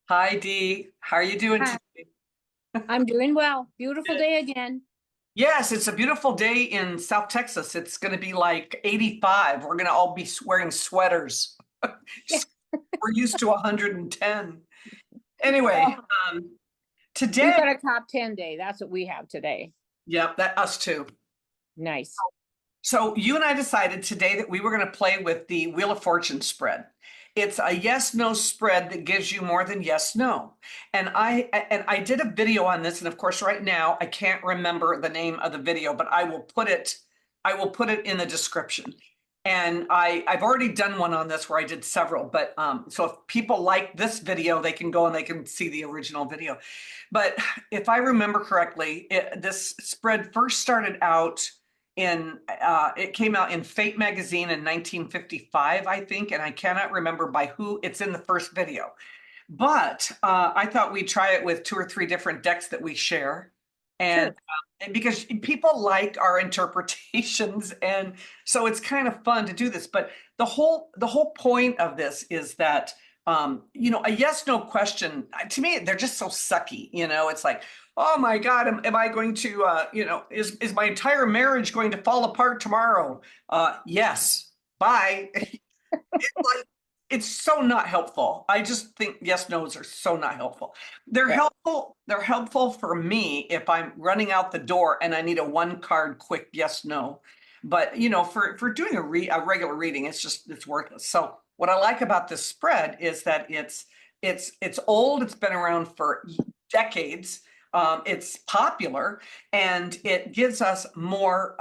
Hi, Dee. How are you doing Hi, today? I'm doing well. Beautiful day again. Yes, it's a beautiful day in South Texas. It's going to be like 85. We're going to all be wearing sweaters. Yeah. We're used to 110. Anyway, Oh, um, we've today, got a top 10 day. That's what we have today. yep, that us too. Nice. So you and I decided today that we were going to play with the Wheel of Fortune spread. It's a yes/no spread that gives you more than yes, no. And I did a video on this, and of course, right now I can't remember the name of the video, but I will put it in the description. And I've already done one on this where I did several, but so if people like this video, they can go and they can see the original video. But if I remember correctly, this spread first started out in it came out in Fate magazine in 1955, I think, and I cannot remember by who. It's in the first video, but I thought we'd try it with two or three different decks that we share, and Sure. because people like our interpretations, and so it's kind of fun to do this. But the whole point of this is that a yes no question, to me, they're just so sucky. It's like, oh my God, am I going to, is my entire marriage going to fall apart tomorrow? Yes. Bye. Like, it's so not helpful. I just think yes nos are so not helpful. They're Yeah. helpful. They're helpful for me if I'm running out the door and I need a one card quick yes no. But for doing a regular reading, it's worthless. So what I like about this spread is that it's old. It's been around for decades. It's popular and it gives us more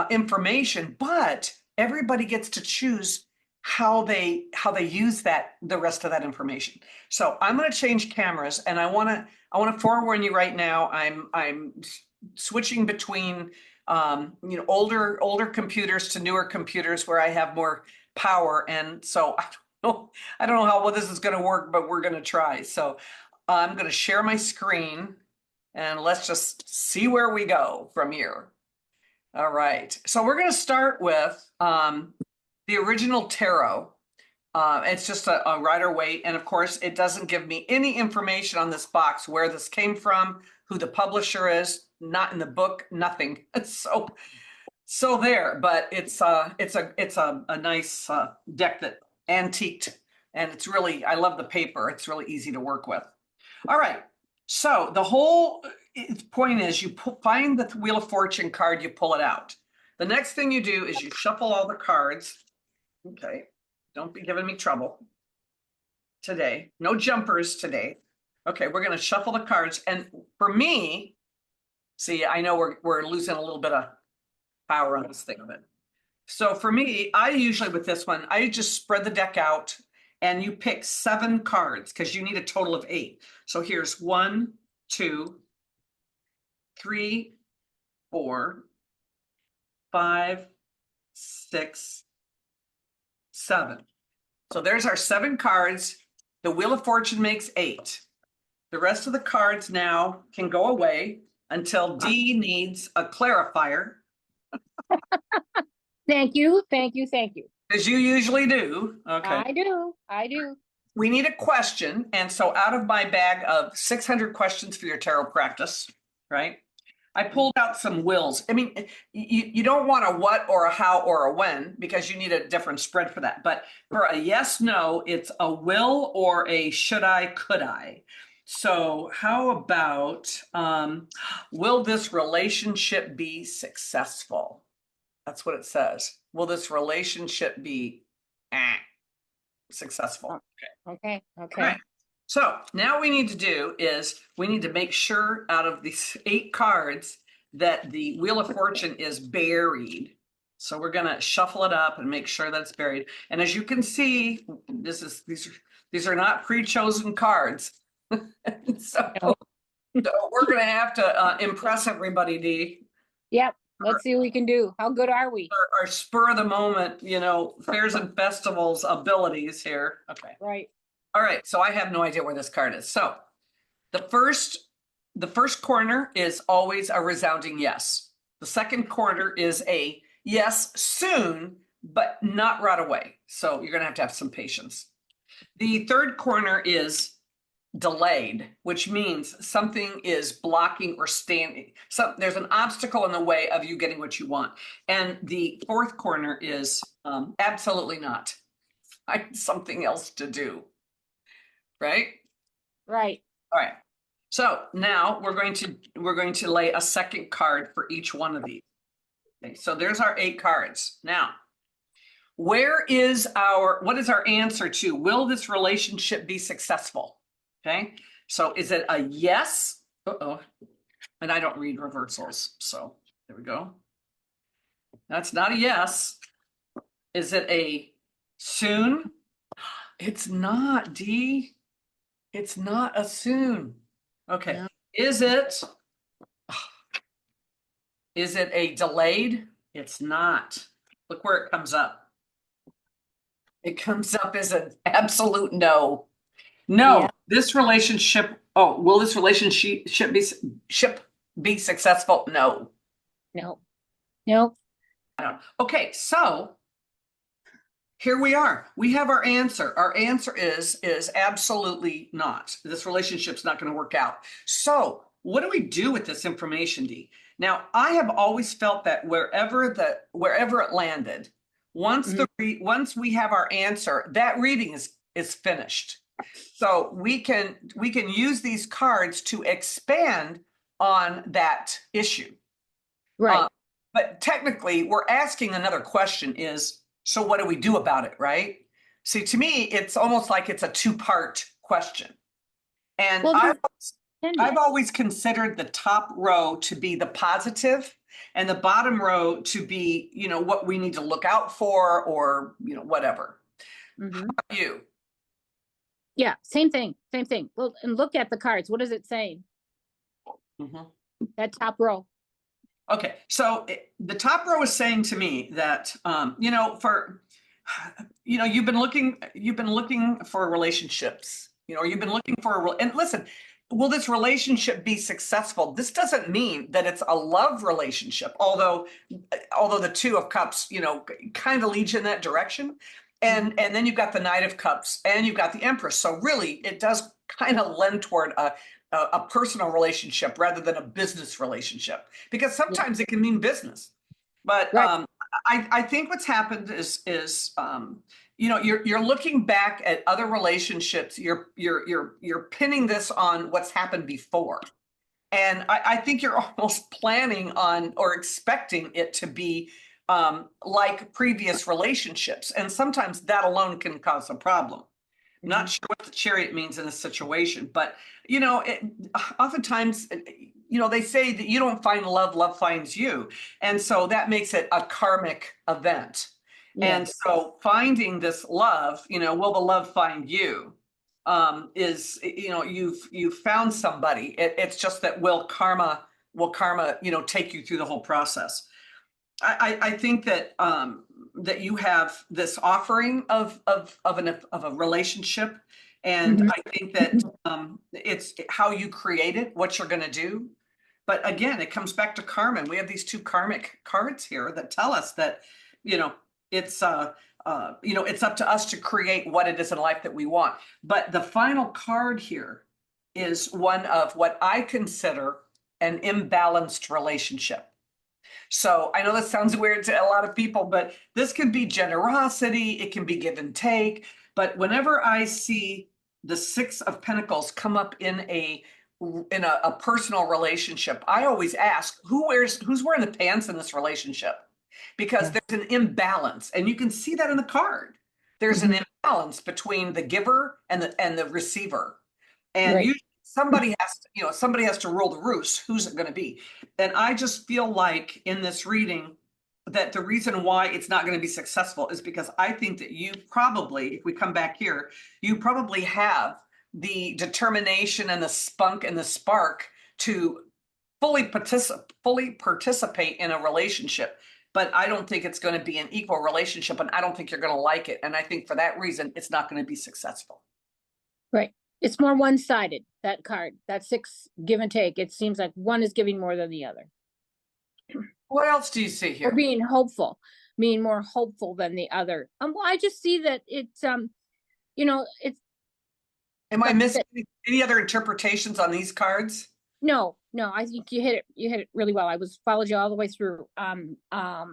information, but everybody gets to choose how they use the rest of that information. So I'm going to change cameras, and I want to forewarn you right now. I'm switching between older computers to newer computers where I have more power, and so I don't know how well this is going to work, but we're going to try. So I'm going to share my screen, and let's just see where we go from here. All right. So we're going to start with the original tarot. It's just a Rider Waite. And of course, it doesn't give me any information on this box, where this came from, who the publisher is, not in the book, nothing. So there, but it's a nice deck that antiqued, and I love the paper. It's really easy to work with. All right. So the whole point is find the Wheel of Fortune card, you pull it out. The next thing you do is you shuffle all the cards. Okay. Don't be giving me trouble today. No jumpers today. Okay, we're going to shuffle the cards. And for me, see, I know we're losing a little bit of power on this thing of it. So for me, I usually with this one, I just spread the deck out and you pick 7 cards because you need a total of 8. So here's 1, 2, 3, 4, 5, 6, 7. So there's our 7 cards. The Wheel of Fortune makes 8. The rest of the cards now can go away until D needs a clarifier, Thank you. Thank you. Thank you. as you usually do. Okay. I do. I do. We need a question. And so out of my bag of 600 questions for your tarot practice, right? I pulled out some wills. I mean, you don't want a what or a how or a when, because you need a different spread for that. But for a yes, no, it's a will or a should I, could I. So how about, will this relationship be successful? That's what it says. Will this relationship be successful? Okay. All right. Okay. So now we need to do is we need to make sure out of these 8 cards that the Wheel of Fortune is buried. So we're going to shuffle it up and make sure that's buried. And as you can see, these are not pre-chosen cards. So, No. so we're going to have to impress everybody, Dee. Yep. Let's see what we can do. How good are we? Our spur of the moment, fairs and festivals abilities here. Okay. Right. All right, so I have no idea where this card is. So the first corner is always a resounding yes. The second corner is a yes soon, but not right away. So you're going to have some patience. The third corner is delayed, which means something is blocking or standing. So there's an obstacle in the way of you getting what you want. And the fourth corner is absolutely not. Find something else to do, right? Right. All right. So now we're going to lay a second card for each one of these. Okay, so there's our 8 cards. Now, what is our answer to, will this relationship be successful? Okay, so is it a yes? Uh-oh, and I don't read reversals, so there we go. That's not a yes. Is it a soon? It's not, D. It's not a soon. Okay, No. is it a delayed? It's not. Look where it comes up. It comes up as an absolute no. No, Yeah. this relationship, oh, will this relationship be successful? No. No. No. I don't. Okay, so here we are. We have our answer. Our answer is absolutely not. This relationship's not going to work out. So what do we do with this information, Dee? Now, I have always felt that wherever it landed, once we have our answer, that reading is finished. So we can use these cards to expand on that issue. Right. But technically, we're asking another question is, so what do we do about it, right? See, to me, it's almost like it's a 2-part question. And Well, I've always considered the top row to be the positive and the bottom row to be, what we need to look out for or, whatever. How about you? Yeah, same thing. Same thing. Well, and look at the cards. What is it saying? That top row. Okay, so the top row is saying to me that you've been looking for relationships, or you've been looking for and listen, will this relationship be successful? This doesn't mean that it's a love relationship, although the 2 of Cups, kind of leads you in that direction. And then you've got the Knight of Cups and you've got the Empress. So really it does kind of lend toward a personal relationship rather than a business relationship, because sometimes it can mean business. But Right. I think what's happened is you're looking back at other relationships. You're pinning this on what's happened before, and I think you're almost planning on or expecting it to be like previous relationships, and sometimes that alone can cause a problem. Not sure what the Chariot means in this situation, but oftentimes, they say that you don't find love, love finds you. And so that makes it a karmic event. And Yes. so finding this love, will the love find you? Is, you've found somebody. It's just that will karma, take you through the whole process. I think that that you have this offering of a relationship, and I think that it's how you create it, what you're going to do. But again, it comes back to karma. We have these 2 karmic cards here that tell us that it's it's up to us to create what it is in life that we want. But the final card here is one of what I consider an imbalanced relationship. So I know this sounds weird to a lot of people, but this can be generosity, it can be give and take. But whenever I see the 6 of Pentacles come up in a personal relationship, I always ask, who's wearing the pants in this relationship? Because there's an imbalance, and you can see that in the card. There's an imbalance between the giver and the receiver. And Right. somebody has to rule the roost. Who's it going to be? And I just feel like in this reading that the reason why it's not going to be successful is because I think that you probably, if we come back here, you probably have the determination and the spunk and the spark to fully participate in a relationship. But I don't think it's going to be an equal relationship, and I don't think you're going to like it. And I think for that reason, it's not going to be successful. Right. It's more one-sided, that card, that 6 give and take. It seems like one is giving more than the other. What else do you see Or here? being more hopeful than the other. Well, I just see that it's, it's Am I But missing any other interpretations on these cards? No, I think you hit it really well. Followed you all the way through. And I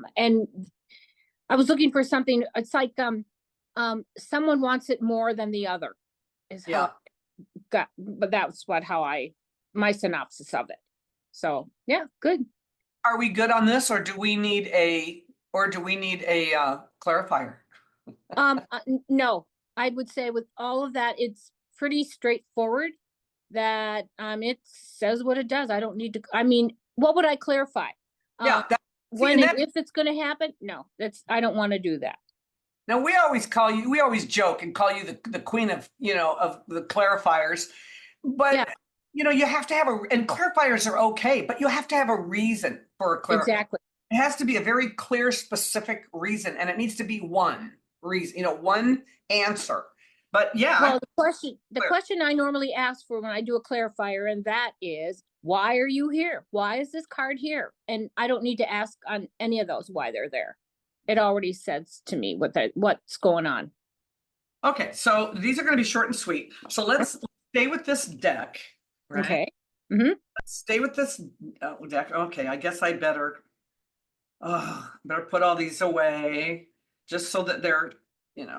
was looking for something. It's like someone wants it more than the other is how Yeah. I got, but that's my synopsis of it. So yeah, good. Are we good on this, or do we need a clarifier? No, I would say with all of that, it's pretty straightforward that it says what it does. I don't need to, I mean, what would I clarify? Yeah. If it's going to happen? No, I don't want to do that. Now we always joke and call you the queen of, of the clarifiers, but Yeah. You have to have and clarifiers are okay, but you have to have a reason for a clarifier. Exactly. It has to be a very clear, specific reason, and it needs to be one reason, one answer. But yeah. Well, the question I normally ask for when I do a clarifier, and that is, why are you here? Why is this card here? And I don't need to ask on any of those why they're there. It already says to me what's going on. Okay, so these are going to be short and sweet. So let's stay with this deck. Right? Okay. Mm-hmm. Let's stay with this deck. Okay, I guess I better put all these away just so that they're,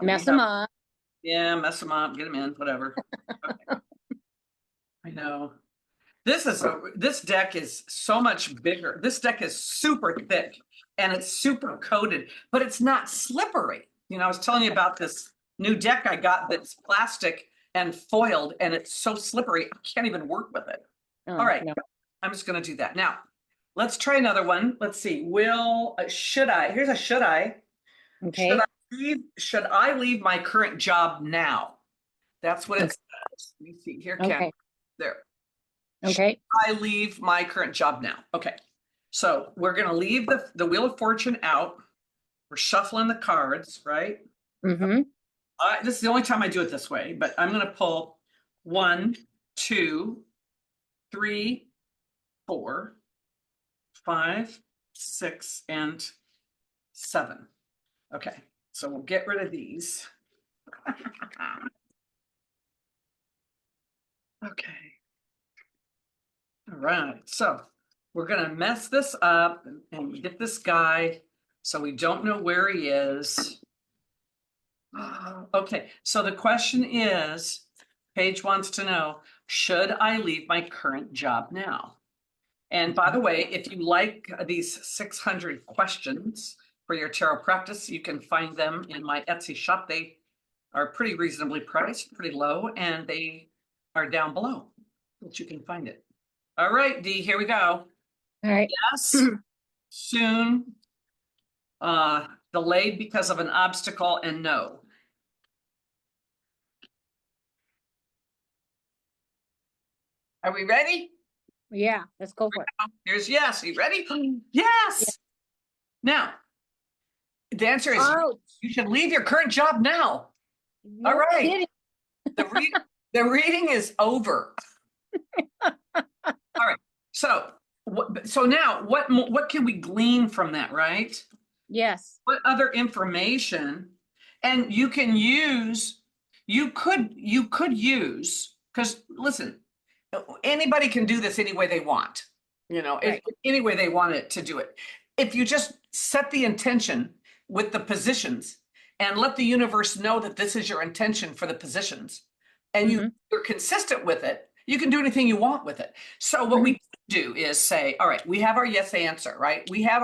mess them up. Yeah, mess them up, get them in, whatever. Okay. I know. This deck is so much bigger. This deck is super thick and it's super coated, but it's not slippery. I was telling you about this new deck I got that's plastic and foiled, and it's so slippery, I can't even work with it. All right, no. I'm just going to do that. Now, let's try another one. Let's see. Should I? Here's a should I. Okay. Should I leave my current job now? That's what it says. Let me see here. Okay. There. Okay. Should I leave my current job now? Okay. So we're going to leave the Wheel of Fortune out. We're shuffling the cards, right? Mm-hmm. This is the only time I do it this way, but I'm going to pull 1, 2, 3, 4, 5, 6, and 7. Okay, so we'll get rid of these. Okay. All right, so we're going to mess this up and get this guy so we don't know where he is. Okay, so the question is, Paige wants to know, should I leave my current job now? And by the way, if you like these 600 questions for your tarot practice, you can find them in my Etsy shop. They are pretty reasonably priced, pretty low, and they are down below, but you can find it. All right, Dee, here we go. All right. Yes, soon, delayed because of an obstacle, and no. Are we ready? Yeah, let's go for it. Here's yes. Are you ready? Yes. Yeah. Now, the answer is you should leave your current job now. All right. The reading is over. All right. So now what can we glean from that, right? Yes. What other information? And you could use, because listen, anybody can do this any way they want, right. Any way they want it to do it. If you just set the intention with the positions and let the universe know that this is your intention for the positions, and you're consistent with it, you can do anything you want with it. So what we do is say, all right, we have our yes answer, right? We have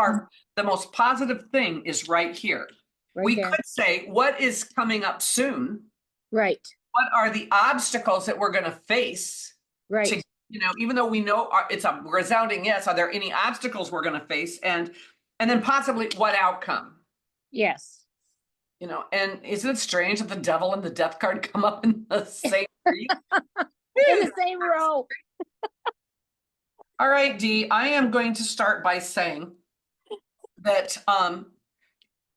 the most positive thing is right here. We could say, what is coming up soon? Right. What are the obstacles that we're going to face? Right. Even though we know it's a resounding yes, are there any obstacles we're going to face? And then possibly what outcome? Yes. And isn't it strange that the devil and the death card come up in the same in the same row? All right, Dee, I am going to start by saying that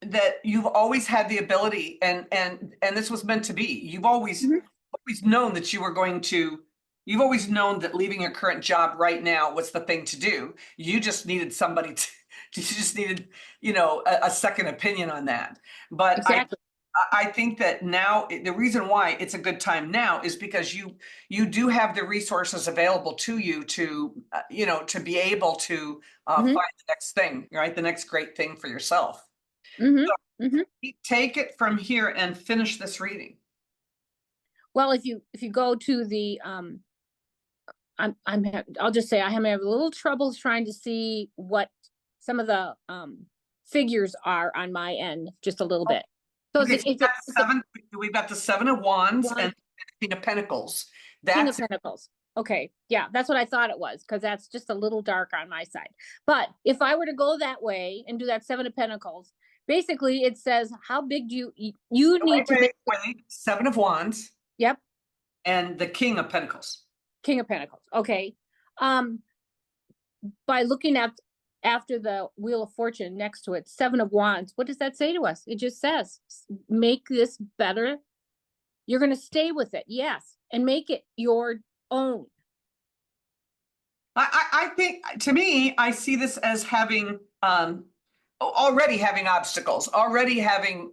that you've always had the ability, and this was meant to be. You've always known that you were going to. You've always known that leaving your current job right now was the thing to do. You just needed somebody to. You just needed, a second opinion on that. But exactly. I think that now the reason why it's a good time now is because you do have the resources available to you to to be able to Mhm, find the next thing, right? The next great thing for yourself. mhm, mhm. Take it from here and finish this reading. Well, if you go to the I'll just say I'm having a little trouble trying to see what some of the figures are on my end, just a little bit. So Okay, so is it we've got the Seven of Wands one and King of Pentacles. King of That's Pentacles? Okay, yeah, that's what I thought it was, because that's just a little dark on my side. But if I were to go that way and do that Seven of Pentacles, basically it says how big do you need to make. wait. Seven of Wands Yep, and the King of Pentacles. King of Pentacles. Okay. Um, by looking at after the Wheel of Fortune next to it, Seven of Wands, what does that say to us? It just says, make this better. You're going to stay with it, yes, and make it your own. I think, to me, I see this as having already having obstacles, already having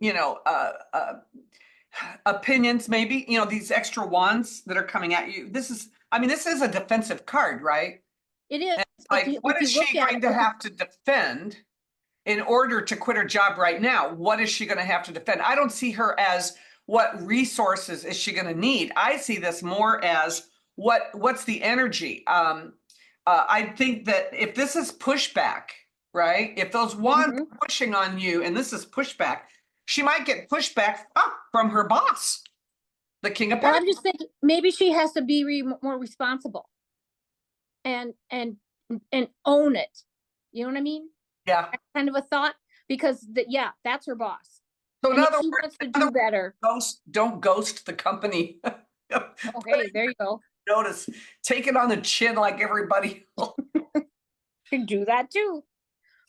opinions, maybe these extra wands that are coming at you. This is a defensive card, right? It is. Like, what If is you look she at going to have to defend in order to quit her job right now? What is she going to have to defend? I don't see her as what resources is she going to need. I see this more as what's the energy. I think that if this is pushback, right? If those wands Mhm. are pushing on you and this is pushback, she might get pushback from her boss, the King of Well, I'm Pentacles. just thinking maybe she has to be more responsible and own it. You know what I mean? Yeah. That kind of a thought, because yeah, that's her boss. So in And if other she words, wants to do better, don't ghost the company. okay, there you go. Notice, take it on the chin like everybody else. Can do that too.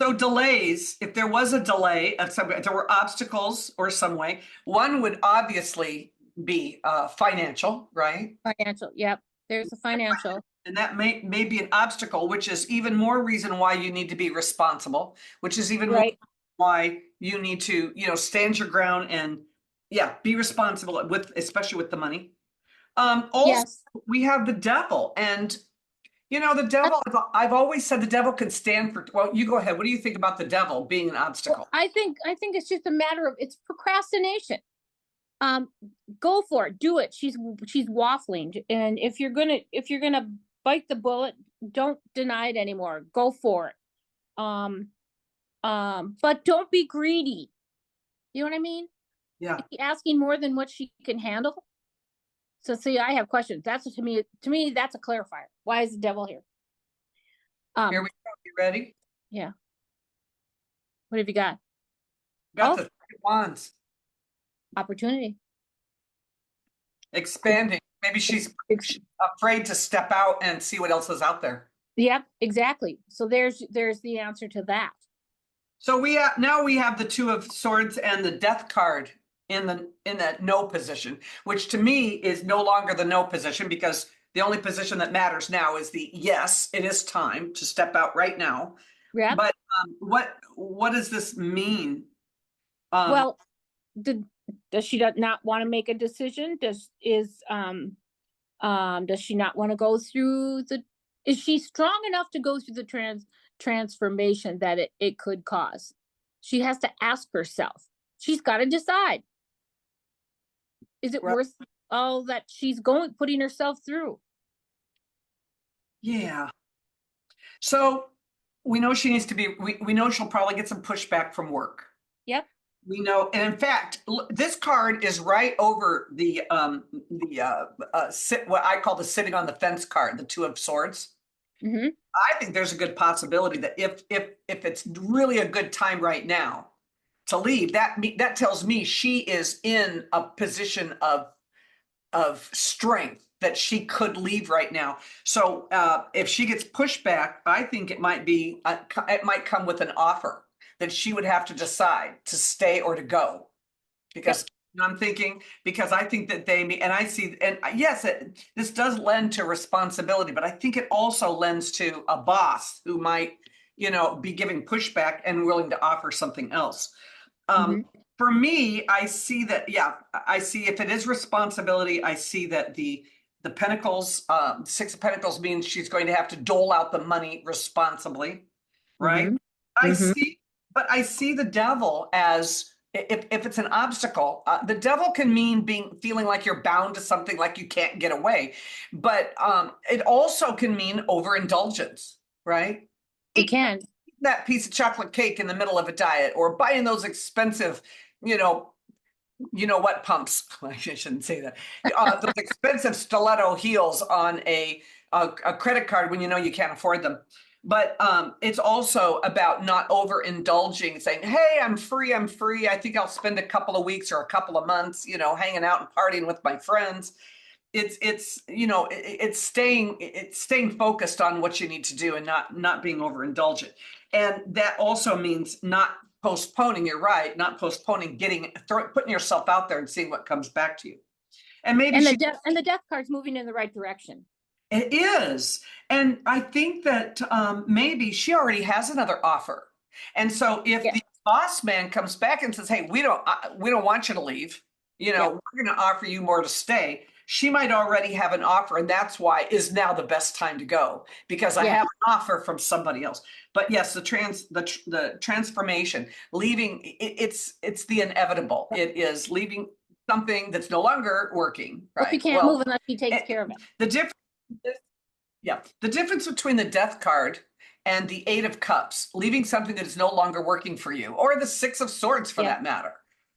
So delays, if there was a delay, if there were obstacles or some way, one would obviously be financial, right? Financial. Yep. There's a financial. And that may be an obstacle, which is even more reason why you need to be responsible, which is even more Right. why you need to, stand your ground and be responsible especially with the money. Also, Yes. we have the devil, and the devil. I've always said the devil can stand for. Well, you go ahead. What do you think about the devil being an Well, obstacle? I think it's just a matter of it's procrastination. Um, go for it. Do it. She's waffling. And if you're gonna bite the bullet, don't deny it anymore. Go for it. Um, but don't be greedy. You know what I mean? Yeah. Is she asking more than what she can handle? So see, I have questions. That's to me, that's a clarifier. Why is the devil here? Here Um, we go. You ready? yeah. What have you got? Got Oh, the Three of Wands opportunity. expanding. Maybe she's afraid to step out and see what else is out there. Yep, exactly. So there's the answer to that. So now we have the Two of Swords and the Death card in that no position, which to me is no longer the no position, because the only position that matters now is the yes, it is time to step out right now. Yep. But what does this mean? Well, did does she not want to make a decision? Does she not want to go through the is she strong enough to go through the transformation that it could cause? She has to ask herself. She's got to decide. Is it Right. worth all that she's putting herself through? Yeah. So we know she needs to be. We know she'll probably get some pushback from work. Yep. We know, and in fact, this card is right over what I call the sitting on the fence card, the Two of Swords. Mm-hmm. I think there's a good possibility that if it's really a good time right now to leave, that tells me she is in a position of strength that she could leave right now. So if she gets pushback, I think it might come with an offer that she would have to decide to stay or to go. Because I'm thinking, because I think that and I see, and yes, this does lend to responsibility, but I think it also lends to a boss who might, be giving pushback and willing to offer something else. Mm-hmm. For me, I see that, yeah, I see if it is responsibility, I see that the Pentacles, Six of Pentacles means she's going to have to dole out the money responsibly, right? Mm-hmm. I Mm-hmm. see, but I see the devil as if it's an obstacle, the devil can mean feeling like you're bound to something, like you can't get away. But it also can mean overindulgence, right? It can. That piece of chocolate cake in the middle of a diet, or buying those expensive, you know, what pumps. I shouldn't say that. Those expensive stiletto heels on a credit card when you know you can't afford them. But it's also about not overindulging, saying, "Hey, I'm free. I'm free. I think I'll spend a couple of weeks or a couple of months, hanging out and partying with my friends." It's staying focused on what you need to do and not being overindulgent. And that also means not postponing. You're right, not postponing putting yourself out there and seeing what comes back to you. And maybe And the death card's moving in the right direction. it is. And I think that maybe she already has another offer. And so if Yeah. the boss man comes back and says, "Hey, we don't want you to leave. Yeah. We're going to offer you more to stay." She might already have an offer, and that's why is now the best time to go, because I Yeah. have an offer from somebody else. But yes, the transformation, leaving, it's the inevitable. It is leaving something that's no longer working, Well, she right? can't move unless she takes care of it. The difference, yeah, the difference between the Death card and the Eight of Cups, leaving something that is no longer working for you, or the Six of Swords for Yeah. that matter,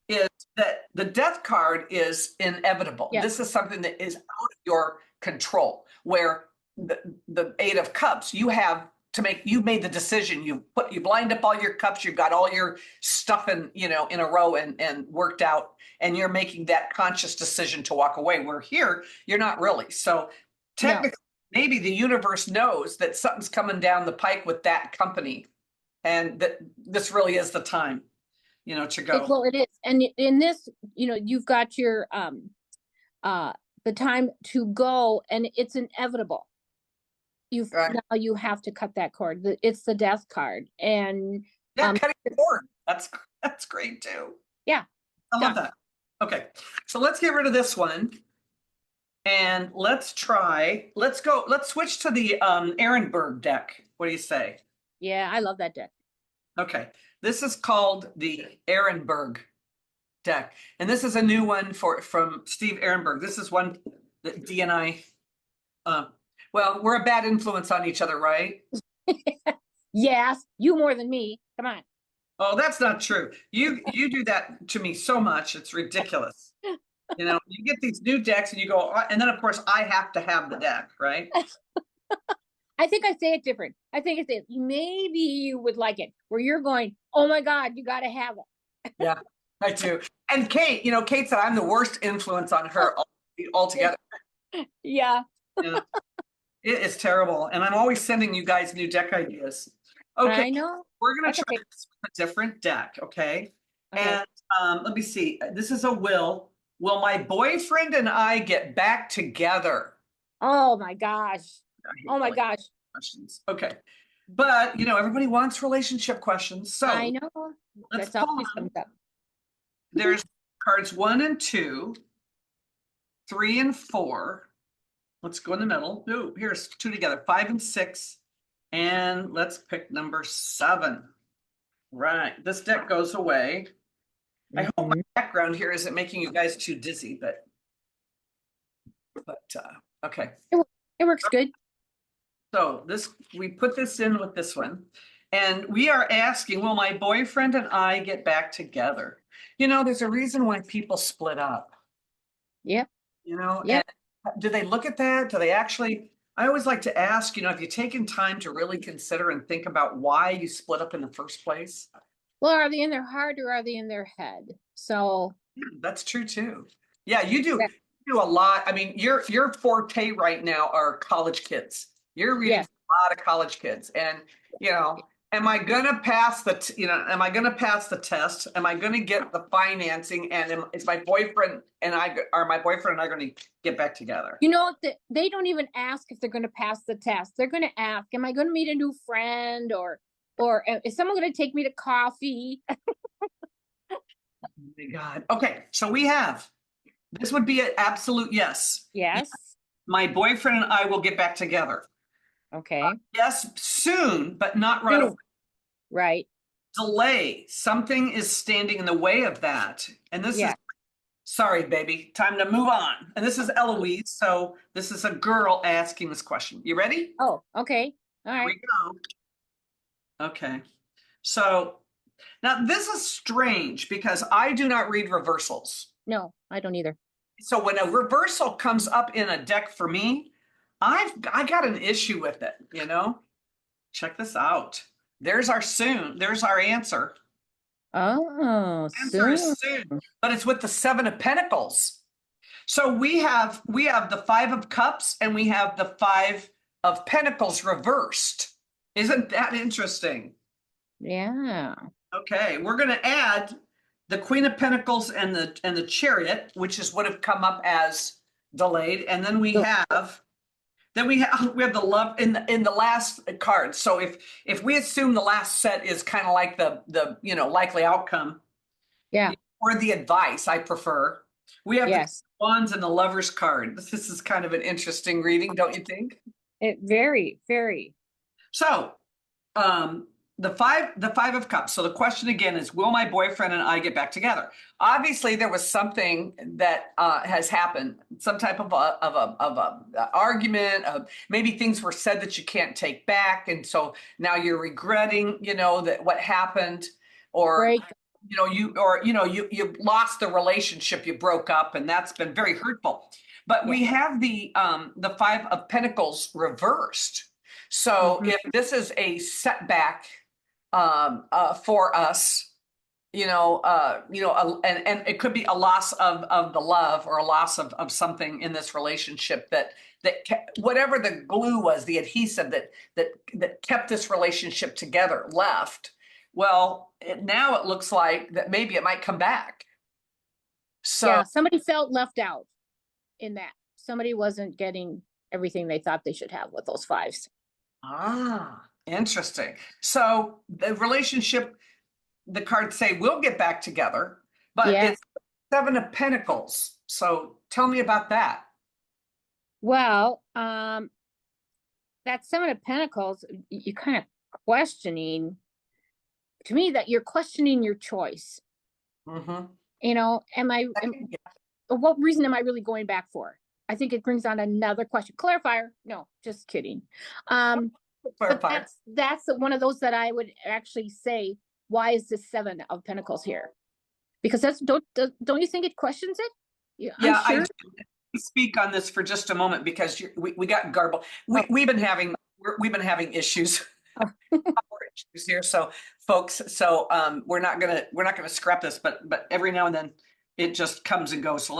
is that the Death card is inevitable. Yeah. This is something that is out of your control, where the Eight of Cups, you made the decision, you lined up all your cups, you've got all your stuff in a row and worked out, and you're making that conscious decision to walk away. Where here, you're not really. So technically, maybe the universe knows that something's coming down the pike with that company, and that this really is the time, to go. Well, it is. And in this, you've got your the time to go, and it's inevitable. Right. Now you have to cut that cord. It's the death card. And Yeah, cutting the cord. That's great too. yeah. I love that. Okay, so let's get rid of this one. And let's switch to the Ehrenberg deck. What do you say? Yeah, I love that deck. Okay, this is called the Ehrenberg deck. And this is a new one from Steve Ehrenberg. This is one that Dee and I, well, we're a bad influence on each other, right? Yes, you more than me. Come on. Oh, that's not true. You do that to me so much. It's ridiculous. You get these new decks and you go, and then of course I have to have the deck, right? I think I say it different. I think I say, maybe you would like it, where you're going, "Oh my God, you got to have it." Yeah, I do. And Kate, Kate said I'm the worst influence on her altogether. Yeah. Yeah. It is terrible. And I'm always sending you guys new deck ideas. Okay. I know. We're going to try okay. a different deck. Okay. Okay. And let me see. This is a will. Will my boyfriend and I get back together? Oh my gosh. Oh my gosh. Questions. Okay. But, everybody wants relationship questions. So I know. let's That's pull always them. comes up. There's cards 1 and 2, 3 and 4. Let's go in the middle. Oh, here's 2 together, 5 and 6. And let's pick number 7. Right. This deck goes away. I hope my background here isn't making you guys too dizzy, but okay. It works good. So we put this in with this one, and we are asking, will my boyfriend and I get back together? There's a reason why people split up. Yep. And do they look at that? Do they actually? I always like to ask, have you taken time to really consider and think about why you split up in the first place? Well, are they in their heart or are they in their head? So that's true too. Yeah, you do a lot. I mean, your forte right now are college kids. You're reading a lot of college kids, and am I gonna pass the am I gonna pass the test? Am I gonna get the financing? And is my boyfriend and I going to get back together? They don't even ask if they're going to pass the test. They're going to ask, "Am I going to meet a new friend, or is someone going to take me to coffee?" my God. Okay, so we have, this would be an absolute yes. Yes. My boyfriend and I will get back together. Okay. Yes, soon, but not right away. Soon. Right. Delay. Something is standing in the way of that. And this is, Yeah. sorry, baby, time to move on. And this is Eloise. So this is a girl asking this question. You ready? Oh, okay. All Here right. we go. Okay. So now this is strange because I do not read reversals. No, I don't either. So when a reversal comes up in a deck for me, I got an issue with it, you know? Check this out. There's our soon. There's our answer. Oh, Answer is soon. soon, but it's with the 7 of Pentacles. So we have the 5 of Cups and we have the 5 of Pentacles reversed. Isn't that interesting? Yeah. Okay, we're going to add the Queen of Pentacles and the Chariot, which is would have come up as delayed, and then we have the Love in the last card. So if we assume the last set is kind of like the likely outcome, Yeah. or the advice, I prefer. We have Yes. the Wands and the Lovers card. This is kind of an interesting reading, don't you think? It very, very. So, the 5 of Cups. So the question again is, will my boyfriend and I get back together? Obviously, there was something that has happened, some type of a argument. Maybe things were said that you can't take back, and so now you're regretting, that what happened, or Break. you lost the relationship, you broke up, and that's been very hurtful. But we have the 5 of Pentacles reversed. So if this is a setback for us, and it could be a loss of the love, or a loss of something in this relationship that whatever the glue was, the adhesive that kept this relationship together left. Well, now it looks like that maybe it might come back. So Yeah, somebody felt left out in that. Somebody wasn't getting everything they thought they should have with those 5s. Interesting. So the relationship, the cards say we'll get back together, but Yes. it's 7 of Pentacles. So tell me about that. Well, that 7 of Pentacles, you're kind of questioning, to me, that you're questioning your choice. Mm-hmm. What reason am I really going back for? I think it brings on another question. Clarifier. No, just kidding. But that's one of those that I would actually say, why is this 7 of Pentacles here? Because don't you think it questions it? Yeah, I'm sure. I speak on this for just a moment because we got garbled. We've been having issues. Issues here, so folks. So we're not gonna scrap this, but every now and then it just comes and goes. So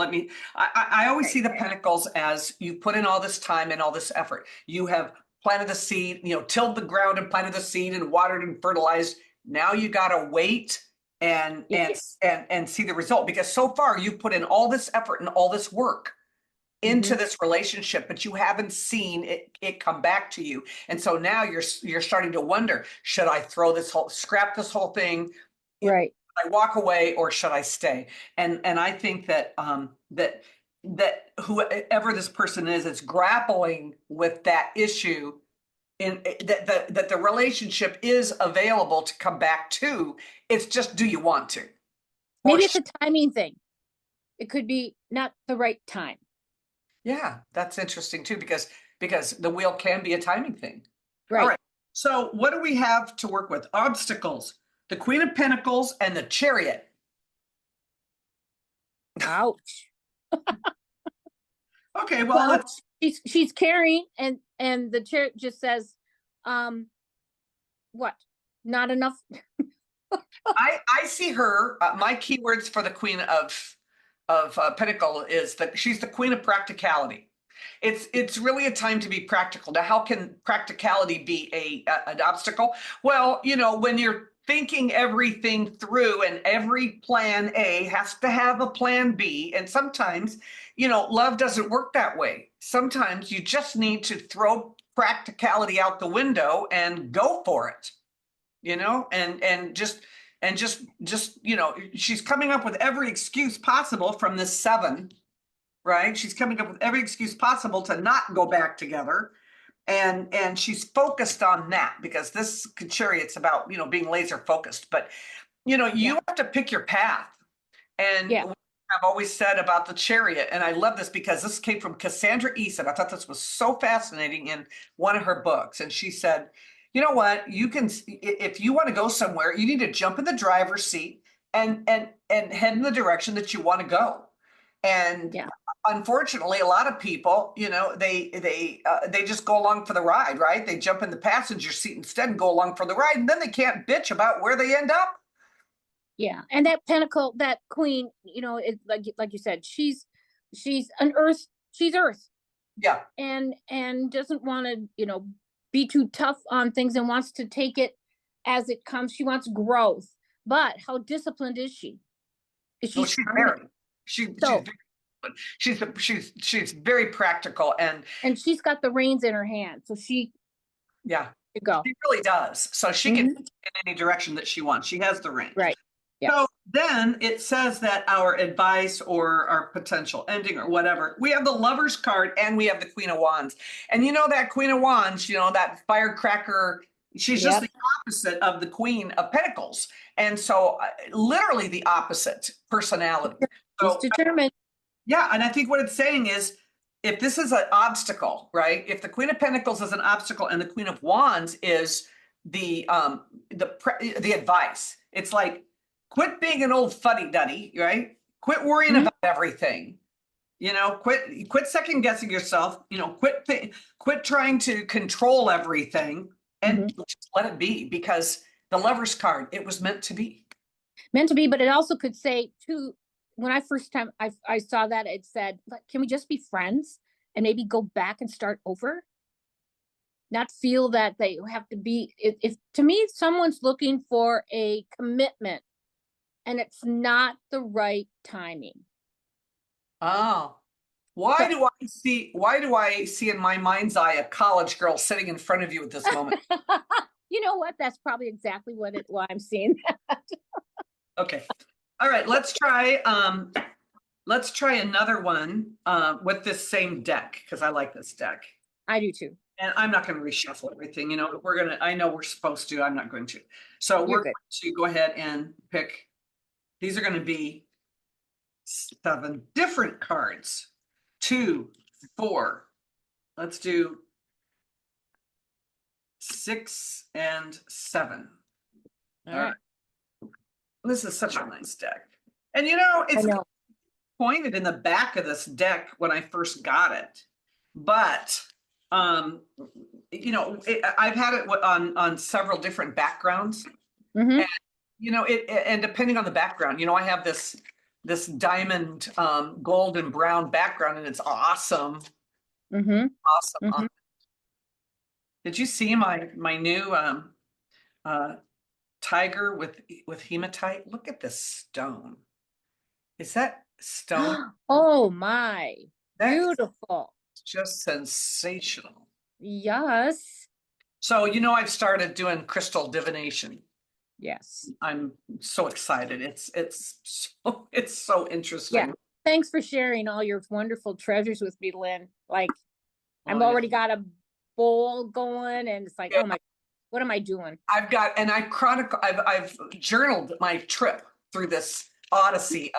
I always see the Pentacles as you put in all this time and all this effort. You have planted the seed, tilled the ground and planted the seed and watered and fertilized. Now you gotta wait and see the result, because so far you've put in all this effort and all this work into this relationship, but you haven't seen it come back to you. And so now you're starting to wonder, should I scrap this whole thing? Right. Should I walk away, or should I stay? And I think that that whoever this person is grappling with that issue, in that the relationship is available to come back to. It's just, do you want to? Maybe it's a timing thing. It could be not the right time. Yeah, that's interesting too, because the wheel can be a timing thing. Right. All right. So what do we have to work with? Obstacles, the Queen of Pentacles and the Chariot. Ouch. Okay, well, she's carrying, and the Chariot just says, what? Not enough. I see her. My keywords for the Queen of Pentacle is that she's the Queen of Practicality. It's really a time to be practical. Now, how can practicality be an obstacle? Well, when you're thinking everything through, and every plan A has to have a plan B, and sometimes, love doesn't work that way. Sometimes you just need to throw practicality out the window and go for it, and and you know, she's coming up with every excuse possible from this 7, right? She's coming up with every excuse possible to not go back together. And she's focused on that because this chariot's about, you know, being laser focused. But, you know, you have to pick your path. And what I've always said about the chariot, and I love this because this came from Cassandra Eason. I thought this was so fascinating in one of her books. And she said, you know what, you can, if you want to go somewhere, you need to jump in the driver's seat and head in the direction that you want to go. And unfortunately, a lot of people, you know, they just go along for the ride, right? They jump in the passenger seat instead and go along for the ride, and then they can't bitch about where they end up. Yeah, and that pentacle, that queen, you know, it, like you said, she's an earth, she's earth. Yeah. And doesn't want to, you know, be too tough on things and wants to take it as it comes. She wants growth. But how disciplined is she? Is she? Oh, she's very. She's very practical, and she's got the reins in her hand, so she to go. She really does. So she can in any direction that she wants. She has the reins. Right. Yeah. So then it says that our advice or our potential ending or whatever, we have the Lover's card and we have the Queen of Wands. And you know that Queen of Wands, you know, that firecracker, she's just the opposite of the Queen of Pentacles. And so literally the opposite personality. She's determined. Yeah, and I think what it's saying is, if this is an obstacle, right? If the Queen of Pentacles is an obstacle and the Queen of Wands is the advice, it's like, quit being an old fuddy-duddy, right? Quit worrying about everything. You know, quit second guessing yourself. You know, quit trying to control everything and just let it be, because the Lover's card, it was meant to be. Meant to be, but it also could say too. When I first time I saw that, it said, can we just be friends and maybe go back and start over? Not feel that they have to be, if to me, someone's looking for a commitment and it's not the right timing. Oh, why do I see in my mind's eye a college girl sitting in front of you at this moment? You know what? That's probably exactly why I'm seeing that. Okay. All right, let's try another one with this same deck, because I like this deck. I do too. And I'm not going to reshuffle everything. You know, I know we're supposed to, I'm not going to. So we're going to go ahead and pick, these are going to be 7 different cards. 2, 4. Let's do 6 and 7. All right. This is such a nice deck. And you know, it's pointed in the back of this deck when I first got it. But, you know, I've had it on several different backgrounds. And, you know, and depending on the background, you know, I have this diamond gold and brown background, and it's awesome. Awesome. Did you see my new tiger with hematite? Look at this stone. Is that stone? Oh my, beautiful. Just sensational. Yes. So, you know, I've started doing crystal divination. Yes. I'm so excited. It's so interesting. Yeah. Thanks for sharing all your wonderful treasures with me, Lynn. Like, I've already got a bowl going, and it's like, oh my, what am I doing? I've journaled my trip through this odyssey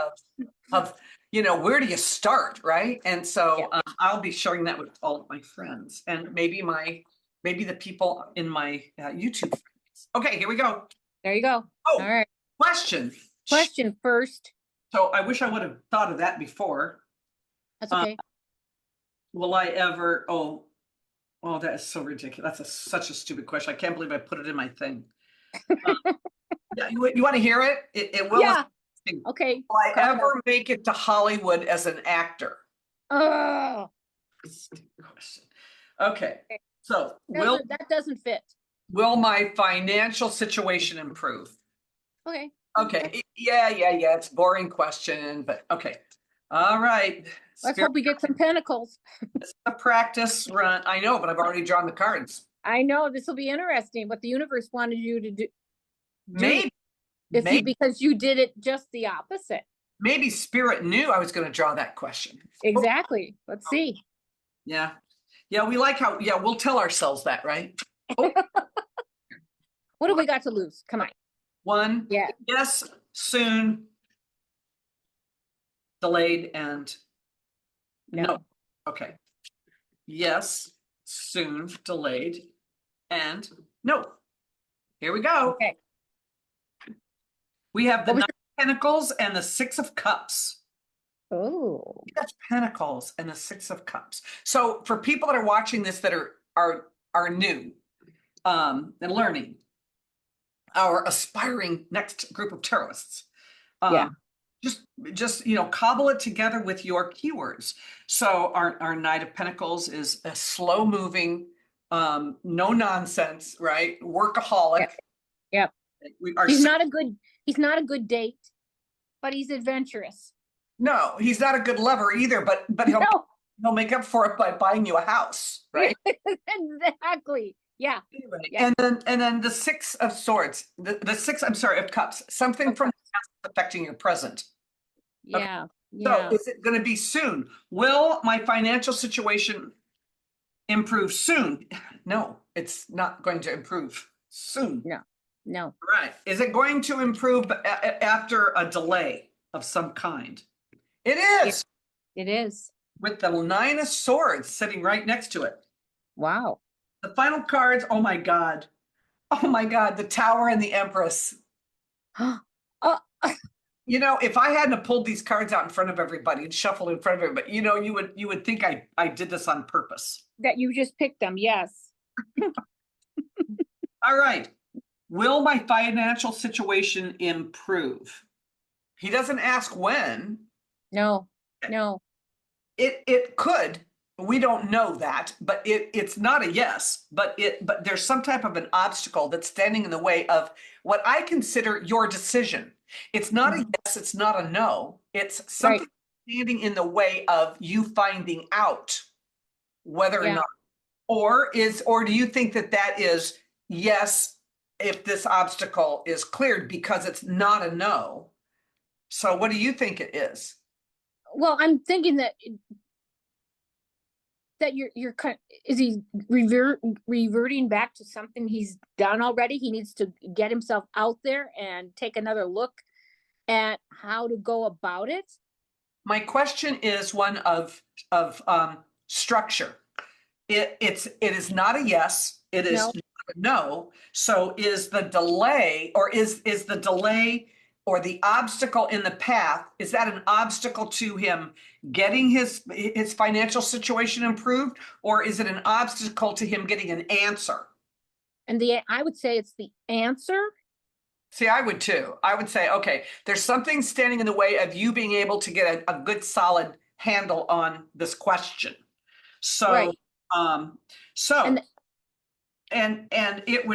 of, you know, where do you start, right? And so I'll be sharing that with all of my friends, and maybe the people in my YouTube friends. Okay, here we go. There you go. Oh, all right. Question first. So I wish I would have thought of that before. That's okay. Will I ever? Oh, that is so ridiculous. That's such a stupid question. I can't believe I put it in my thing. Yeah, you want to hear it? It will. Yeah. Okay. Will I ever make it to Hollywood as an actor? Oh. Stupid question. Okay. So that doesn't fit. Will my financial situation improve? Okay. Okay. Yeah. It's a boring question, but okay. All right. Let's hope we get some pentacles. It's a practice run. I know, but I've already drawn the cards. I know this will be interesting. What the universe wanted you to do. Is he Maybe, because you did it just the opposite? maybe Spirit knew I was going to draw that question. Exactly. Let's see. Yeah. Yeah, we like how, yeah, we'll tell ourselves that, right? Oh, What have we got to lose? Come on. one, Yeah. yes, soon, delayed, and no. No. Okay. Yes, soon, delayed, and no. Here we go. Okay. We have the What was Nine of Pentacles and the Six of Cups. Oh, That's Pentacles and the Six of Cups. So for people that are watching this that are new and learning, our aspiring next group of tarologists, yeah. just you know, cobble it together with your keywords. So our Knight of Pentacles is a slow moving, no nonsense, right? Workaholic. Yep. We are He's not a good date, but he's adventurous. no, he's not a good lover either, but he'll No. he'll make up for it by buying you a house, right? Exactly. Yeah. Anyway, Yeah. and then the Six of Swords, the six, I'm sorry, of Cups, something from the past affecting your present. Yeah. So Yeah. is it going to be soon? Will my financial situation improve soon? No, it's not going to improve soon. No. No. Right. Is it going to improve after a delay of some kind? It is, It is. with the Nine of Swords sitting right next to it. Wow. The final cards, oh my God. Oh my God, the Tower and the Empress. Oh, You know, if I hadn't have pulled these cards out in front of everybody and shuffled in front of everybody, you know, you would think I did this on purpose. that you just picked them. Yes. All right. Will my financial situation improve? He doesn't ask when. No. No. It could. We don't know that, but it's not a yes, but there's some type of an obstacle that's standing in the way of what I consider your decision. It's not a yes, it's not a no. It's something standing in the way of you finding out whether or Yeah. not, or do you think that is yes, if this obstacle is cleared, because it's not a no. So what do you think it is? Well, I'm thinking that you're kind, is he reverting back to something he's done already? He needs to get himself out there and take another look at how to go about it. My question is one of structure. It is not a yes. It is No. not a no. So is the delay, or is the delay or the obstacle in the path, is that an obstacle to him getting his financial situation improved, or is it an obstacle to him getting an answer? And I would say it's the answer. See, I would too. I would say, okay, there's something standing in the way of you being able to get a good solid handle on this question. So, Right. so, And and it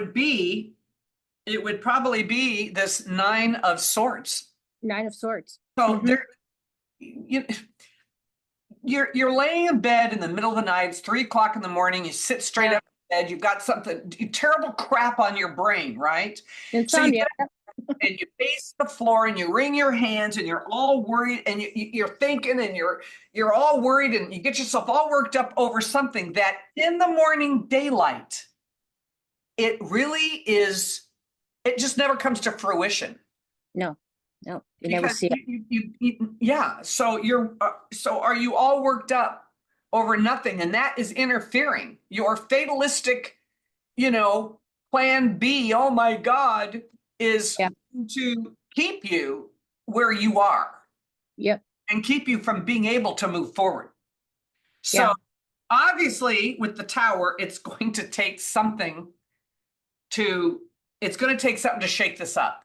would probably be this Nine of Swords. Nine of Swords. So there, you're laying in bed in the middle of the night. It's 3 o'clock in the morning. You sit straight up in bed. You've got something terrible crap on your brain, right? Insomnia. And you face the floor and you wring your hands and you're all worried and you're thinking and you're all worried and you get yourself all worked up over something that in the morning daylight, it really is, it just never comes to fruition. No, you never see it. Yeah. So so are you all worked up over nothing? And that is interfering. Your fatalistic, plan B, oh my God, is to keep you where you are. Yep. And keep you from being able to move forward. So obviously with the Tower, it's going to take something to shake this up.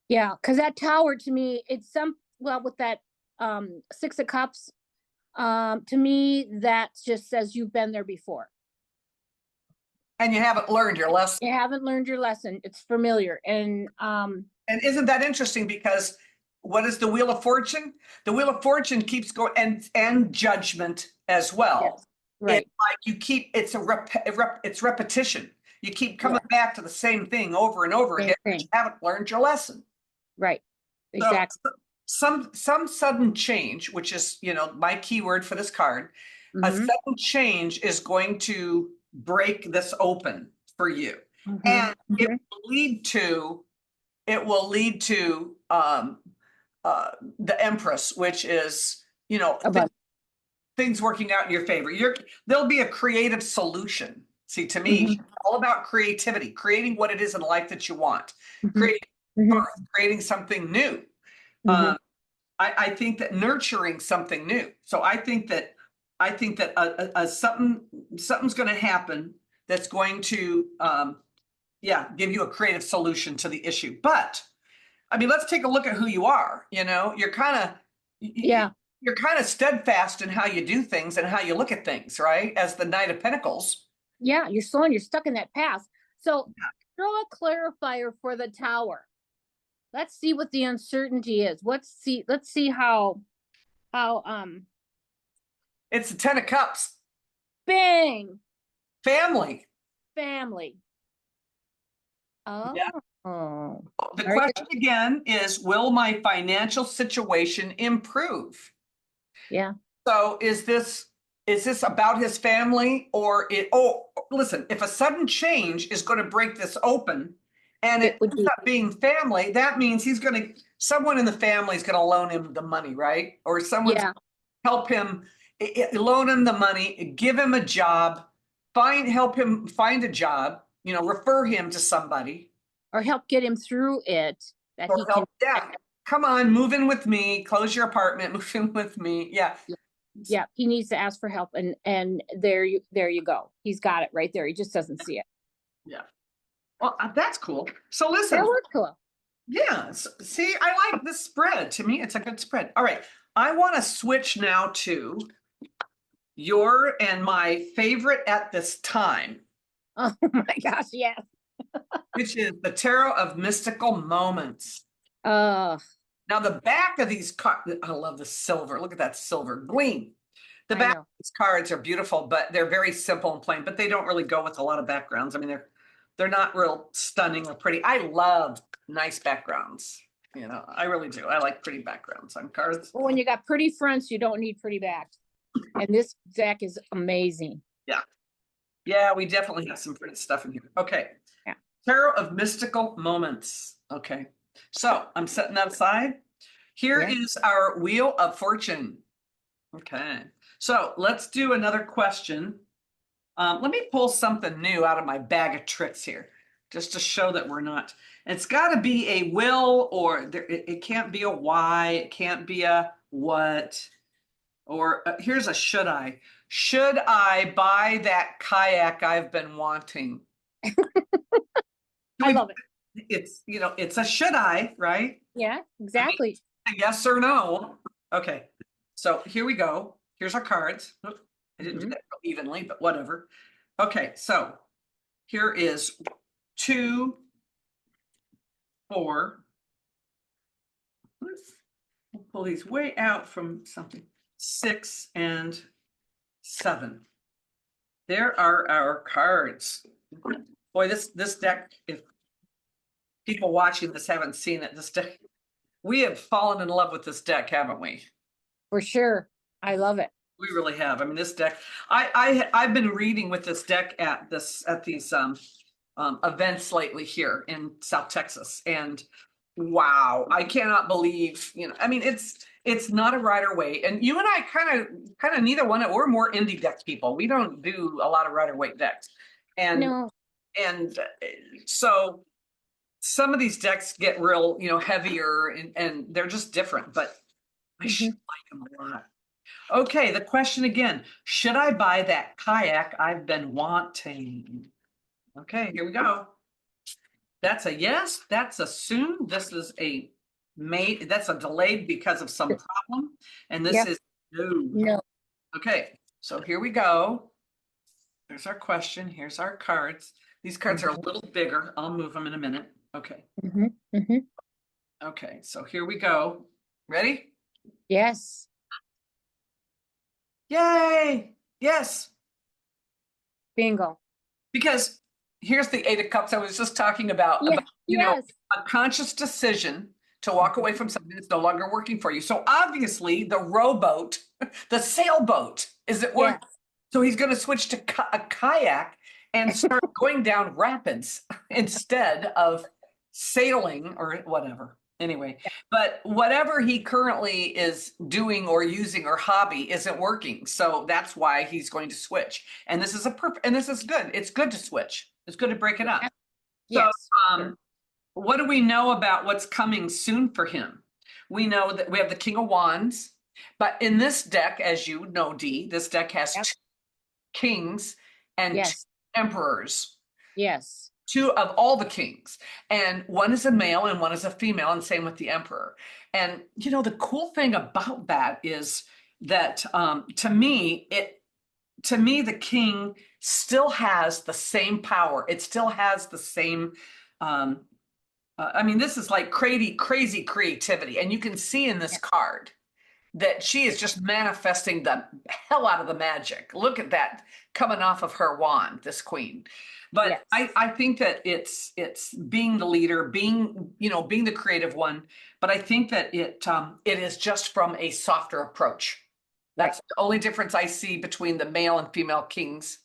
Yeah, because that Tower to me, it's with that Six of Cups, to me, that just says you've been there before. And you haven't learned your lesson. You haven't learned your lesson. It's familiar. And isn't that interesting? Because what is the Wheel of Fortune? The Wheel of Fortune keeps going, and Judgment as well. Yes, right. It's like it's repetition. You keep coming back to the same thing over and over again. You haven't learned your lesson. Right. So Exactly. some sudden change, which is, my keyword for this card, a Mm-hmm. sudden change is going to break this open for you. Mm-hmm. And Mm-hmm. it will lead to the Empress, which is, About. things working out in your favor. There'll be a creative solution. See, to me, Mm-hmm. it's all about creativity, creating what it is in life that you want, Mm-hmm. creating Mm-hmm. birth, creating something new. Mm-hmm. Um, I think that nurturing something new. So I think that something's going to happen that's going to give you a creative solution to the issue. But I mean, let's take a look at who you are. You're kind of Yeah. you're kind of steadfast in how you do things and how you look at things, right? As the Knight of Pentacles. Yeah. You're slowing, you're stuck in that path. So throw a clarifier for the tower. Let's see what the uncertainty is. Let's see how It's the Ten of Cups, bang, family. family. Yeah. Oh. The Very good. question again is, will my financial situation improve? Yeah. So is this about his family listen, if a sudden change is going to break this open and It it would ends be. up being family, that means someone in the family is going to loan him the money, right? Or someone's Yeah. help him, loan him the money, give him a job, help him find a job, refer him to somebody, Or help get him through it that or he can. help. Yeah, come on, move in with me, close your apartment, move in with me. Yeah. Yeah, he needs to ask for help, and there you go. He's got it right there. He just doesn't see it. Yeah. Well, that's cool. So That listen, was cool. yeah, see, I like this spread. To me, it's a good spread. All right, I want to switch now to your and my favorite at this time, Oh my gosh, yes. which is the Tarot of Mystical Moments. Uh, Now, the back of these cards, I love the silver. Look at that silver gleam. The I back know. of these cards are beautiful, but they're very simple and plain, but they don't really go with a lot of backgrounds. I mean, they're not real stunning or pretty. I love nice backgrounds. I really do. I like pretty backgrounds on cards. Well, when you got pretty fronts, you don't need pretty backs. And this deck is amazing. Yeah. Yeah, we definitely have some pretty stuff in here. Okay. Yeah. Tarot of Mystical Moments. Okay. So I'm setting that aside. Here Yeah. is our Wheel of Fortune. Okay. So let's do another question. Let me pull something new out of my bag of tricks here, just to show that we're not. It's got to be a will, or it can't be a why. It can't be a what. Or here's a should I. Should I buy that kayak I've been wanting? I love it. It's a should I, right? Yeah, I mean, exactly. a yes or no. Okay. So here we go. Here's our cards. Oop, I didn't do Mhm. that real evenly, but whatever. Okay, so here is 2, 4. We'll pull these way out from something. 6 and 7. There are our cards. Boy, this deck, if people watching this haven't seen it, this deck, we have fallen in love with this deck, haven't we? For sure. I love it. We really have. I mean, this deck, I've been reading with this deck at these events lately here in South Texas, and wow, I cannot believe, I mean, it's not a Rider Waite, and you and I kind of neither one. We're more indie deck people. We don't do a lot of Rider Waite decks, and No. so some of these decks get real, heavier, and they're just different. But I should like them a lot. Okay, the question again, should I buy that kayak I've been wanting? Okay, here we go. That's a yes, that's a soon. This is a that's a delayed because of some problem. And this Yep. is no. No. Okay, so here we go. There's our question. Here's our cards. These cards are a little bigger. I'll move them in a minute. Okay. Mm-hmm. Mm-hmm. Okay, so here we go. Ready? Yes. Yay! Yes. Bingo. Because here's the 8 of Cups I was just talking about, Yeah. Yes. a conscious decision to walk away from something that's no longer working for you. So obviously the rowboat, the sailboat isn't working. Yes. So he's going to switch to a kayak and start going down rapids instead of sailing or whatever. Anyway, but whatever he currently is doing or using or hobby isn't working. So that's why he's going to switch. And this is and this is good. It's good to switch. It's good to break it up. So, Yes. what do we know about what's coming soon for him? We know that we have the King of Wands, but in this deck, as you know, Dee, this deck has Yep. two kings and two Yes. emperors, Yes. two of all the kings, and one is a male and one is a female, and same with the emperor. And you know, the cool thing about that is that to me, the king still has the same power. It still has the same I mean, this is like crazy creativity. And you can see in this card that she is just manifesting the hell out of the magic. Look at that coming off of her wand, this queen. But Yes. I think that it's being the leader, being the creative one. But I think that it is just from a softer approach. That's the only difference I see between the male and female kings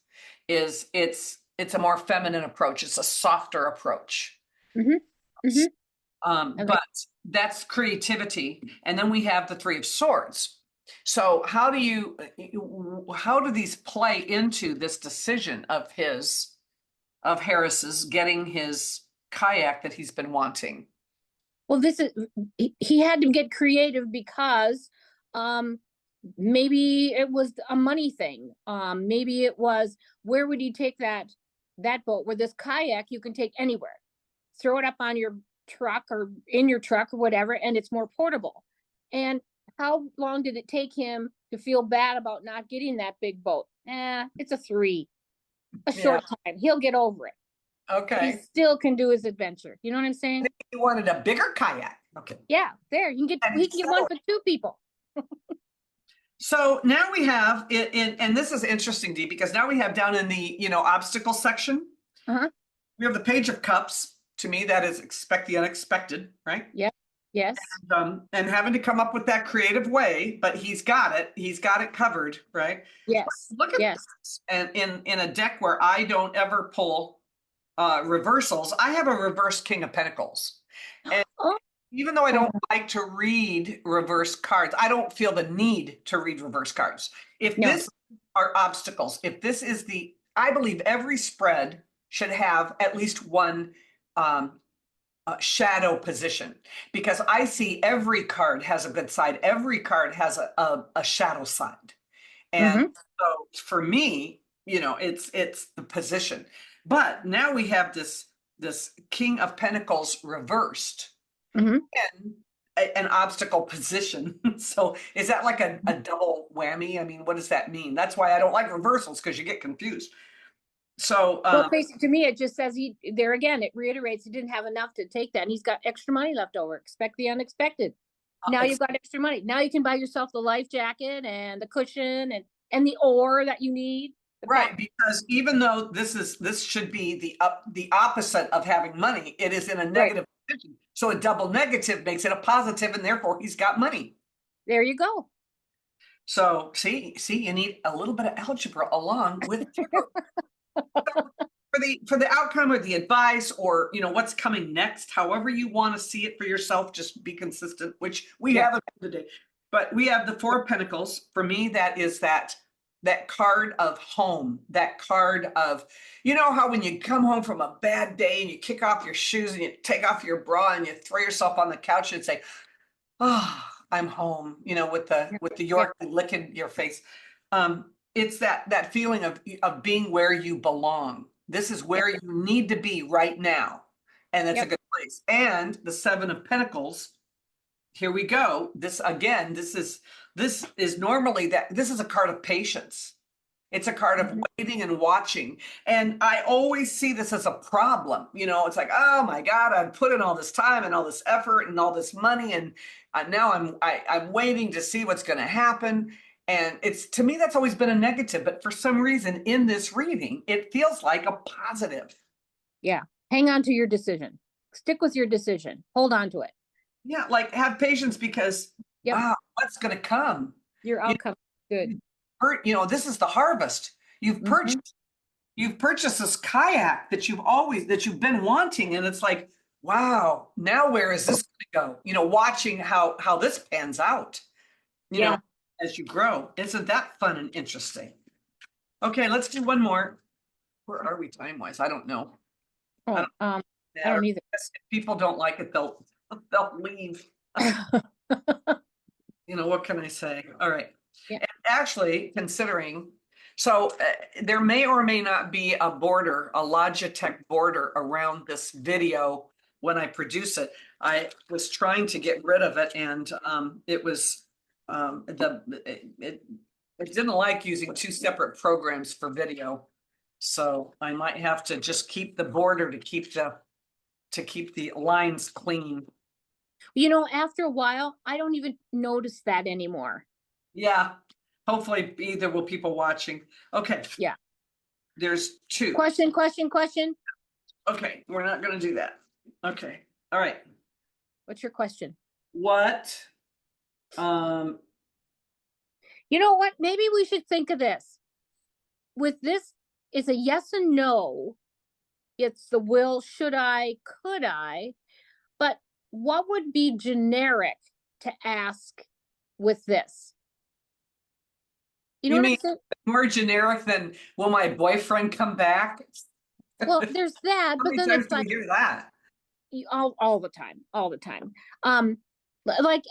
is it's a more feminine approach. It's a softer approach. Mm-hmm. Mm-hmm. But that's creativity. And then we have the Three of Swords. So how do these play into this decision of Harris's getting his kayak that he's been wanting? Well, he had to get creative because maybe it was a money thing. Maybe it was, where would you take that boat? Where this kayak you can take anywhere. Throw it up on your truck or in your truck or whatever, and it's more portable. And how long did it take him to feel bad about not getting that big boat? It's a 3. A short time. He'll get over it. Okay. He still can do his adventure. You know what I'm saying? He wanted a bigger kayak. Okay. Yeah, there. He can get one for 2 people. So now we have and this is interesting, Dee, because now we have down in the obstacle section, we have the Page of Cups. To me, that is expect the unexpected, right? Yeah. Yes. And having to come up with that creative way, but he's got it covered, right? Yes. Look at this. And in a deck where I don't ever pull reversals, I have a reverse King of Pentacles. And even though I don't like to read reverse cards, I don't feel the need to read reverse cards. If this are obstacles, if this is I believe every spread should have at least one shadow position, because I see every card has a good side. Every card has a shadow side. And so for me, it's the position. But now we have this King of Pentacles reversed and an obstacle position. So is that like a double whammy? I mean, what does that mean? That's why I don't like reversals, because you get confused. So well, basically, to me, it just says it reiterates he didn't have enough to take that, and he's got extra money left over. Expect the unexpected. Now you've got extra money. Now you can buy yourself the life jacket and the cushion and the oar that you need. Right, because even though this should be the opposite of having money, it is in a negative position. So a double negative makes it a positive, and therefore he's got money. There you go. So see, you need a little bit of algebra along with for the outcome or the advice, or what's coming next, however you want to see it for yourself. Just be consistent, which we haven't today. But we have the Four of Pentacles. For me, that is that card of home, that card of, how when you come home from a bad day and you kick off your shoes and you take off your bra and you throw yourself on the couch and say, oh, I'm home, with the York licking your face. It's that feeling of being where you belong. This is where you need to be right now. And it's a good place. And the Seven of Pentacles, here we go. This is normally this is a card of patience. It's a card of waiting and watching. And I always see this as a problem. It's like, oh my God, I've put in all this time and all this effort and all this money. And now I'm waiting to see what's going to happen. And to me, that's always been a negative. But for some reason in this reading, it feels like a positive. Yeah. Hang on to your decision. Stick with your decision. Hold on to it. Yeah, like have patience because Yep. wow, what's gonna come? Your You outcome is good. this is the harvest. You've Mhm. purchased you've purchased this kayak that you've been wanting, and it's like, wow, now where is this gonna go? Watching how this pans out, you know, Yeah. as you grow. Isn't that fun and interesting? Okay, let's do one more. Where are we time-wise? I don't know. I Oh, don't I matter. don't either. If people don't like it, they'll leave. What can I say? All right. Yeah. And actually, considering, so there may or may not be a border, a Logitech border around this video when I produce it. I was trying to get rid of it, and it was it didn't like using two separate programs for video. So I might have to just keep the border to keep the lines clean. After a while, I don't even notice that anymore. Yeah, hopefully either will people watching. Okay, Yeah. there's two. Question, question, question. Okay, we're not gonna do that. Okay, all right. What's your question? What? Um, You know what? Maybe we should think of this. With this, it's a yes and no. It's the will, should I, could I? But what would be generic to ask with this? You know you what mean I'm saying? more generic than will my boyfriend come back? Well, there's that, How but many then times it's do we like hear that? all the time, all the time. Um, like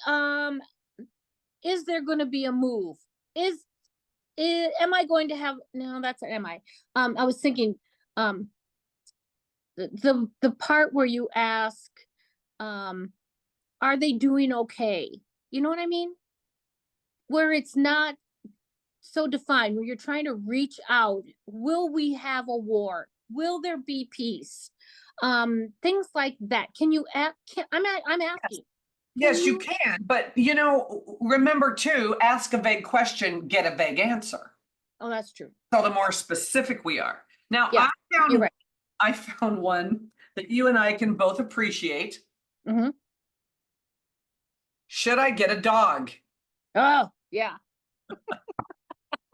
is there going to be a move? Am I going to have? No, that's an am I. I was thinking, um, the part where you ask, um, are they doing okay? You know what I mean? Where it's not so defined, where you're trying to reach out. Will we have a war? Will there be peace? Things like that. Can you ask? I'm asking. Can Yes, you you? can, but remember too, ask a vague question, get a vague answer. Oh, that's true. So the more specific we are. Now, Yeah, you're right. I found one that you and I can both appreciate. Mm-hmm. Should I get a dog? Oh, yeah.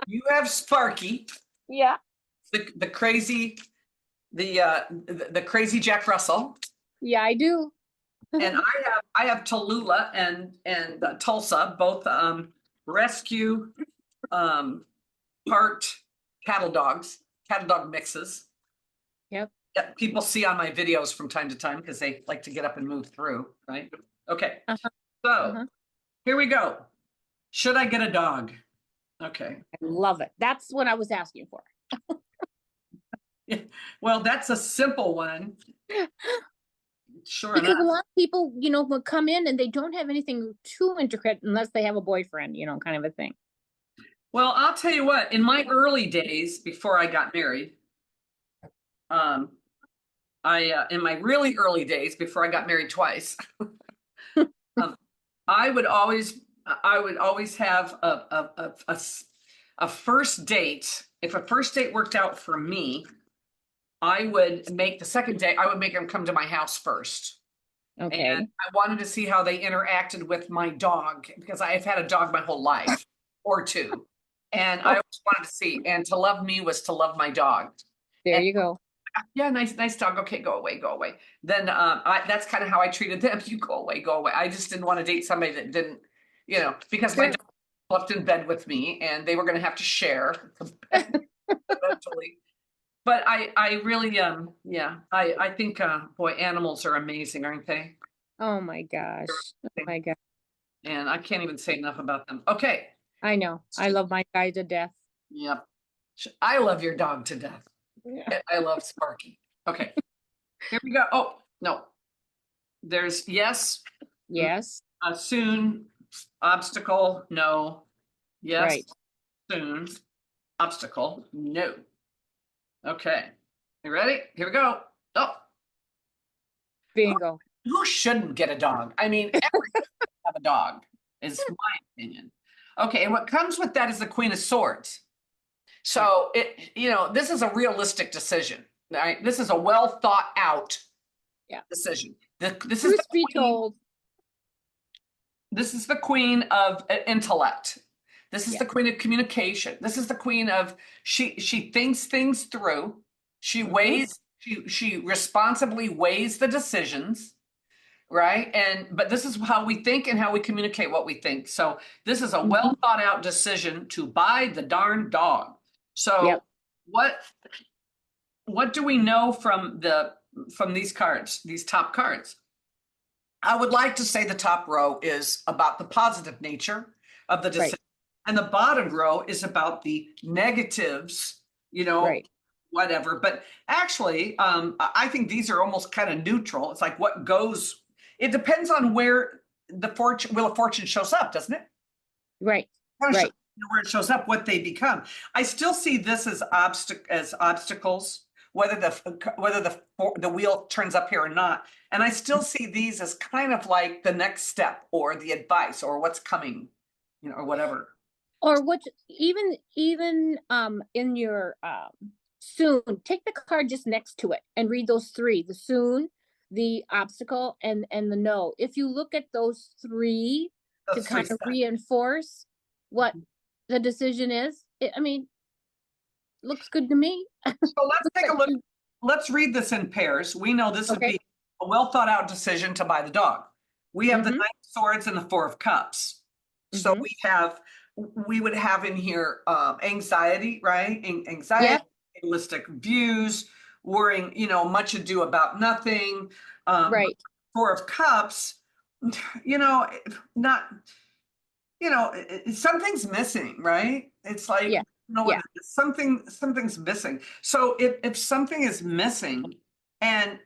You have Sparky, Yeah. the crazy, the crazy Jack Russell, Yeah, I do. and I have Tallulah and Tulsa, both rescue part cattle dog mixes. Yep. That people see on my videos from time to time because they like to get up and move through, right? Okay, Uh-huh. so Uh-huh. here we go. Should I get a dog? Okay. I love it. That's what I was asking for. Yeah. Well, that's a simple one. Sure Because enough. a lot of people, will come in and they don't have anything too intricate unless they have a boyfriend, kind of a thing. Well, I'll tell you what, in my early days before I got married, um, in my really early days before I got married twice, um, I would always have a first date. If a first date worked out for me, I would make the second date, I would make them come to my house first. And Okay. I wanted to see how they interacted with my dog because I've had a dog my whole life or two. And I always wanted to see, and to love me was to love my dog. There And you go. yeah, nice dog. Okay, go away. Then that's kind of how I treated them. You go away. I just didn't want to date somebody that didn't, because my Sure. dog slept in bed with me and they were going to have to share eventually. But I really, yeah, I think, boy, animals are amazing, aren't they? Oh my gosh. Oh my God. And I can't even say enough about them. Okay. I know. I love my guy to death. Yep. I love your dog to death. Yeah. I love Sparky. Okay. Here we go. Oh, no. There's yes, Yes. soon, obstacle, no. Yes, Right. soon, obstacle, no. Okay. You ready? Here we go. Oh, Bingo. who shouldn't get a dog? I mean, everyone should have a dog, is my opinion. Okay, and what comes with that is the Queen of Swords. So this is a realistic decision, right? This is a well thought out Yeah. decision. This is Truth the be queen. told. This is the queen of intellect. This is Yeah. the queen of communication. This is the queen of she thinks things through. She Mhm. weighs she responsibly weighs the decisions, right? And but this is how we think and how we communicate what we think. So this is a well Mhm. thought out decision to buy the darn dog. So Yep. what do we know from these cards, these top cards? I would like to say the top row is about the positive nature of the Right. decision, and the bottom row is about the negatives, Right. whatever. But actually, I think these are almost kind of neutral. It's like what goes, it depends on where the Wheel of Fortune shows up, doesn't it? Right. Kind of Right. where it shows up, what they become. I still see this as obstacles, whether the wheel turns up here or not. And I still see these as kind of like the next step or the advice or what's coming, or whatever. Or what, even in your soon, take the card just next to it and read those three: the soon, the obstacle, and the no. If you look at those three to Those three kind of steps. reinforce what the decision is, I mean, looks good to me. So let's Looks take a like look. Let's read this in pairs. We know this would okay. be a well thought out decision to buy the dog. We have the Mm-hmm. Knight of Swords and the Four of Cups. So Mm-hmm. we would have in here anxiety, right? Anxiety, Yep. realistic views, worrying, much ado about nothing. But Right. Four of Cups, you know, not, something's missing, right? It's like, Yeah. what Yeah. it is. Something's missing. So if something is missing, and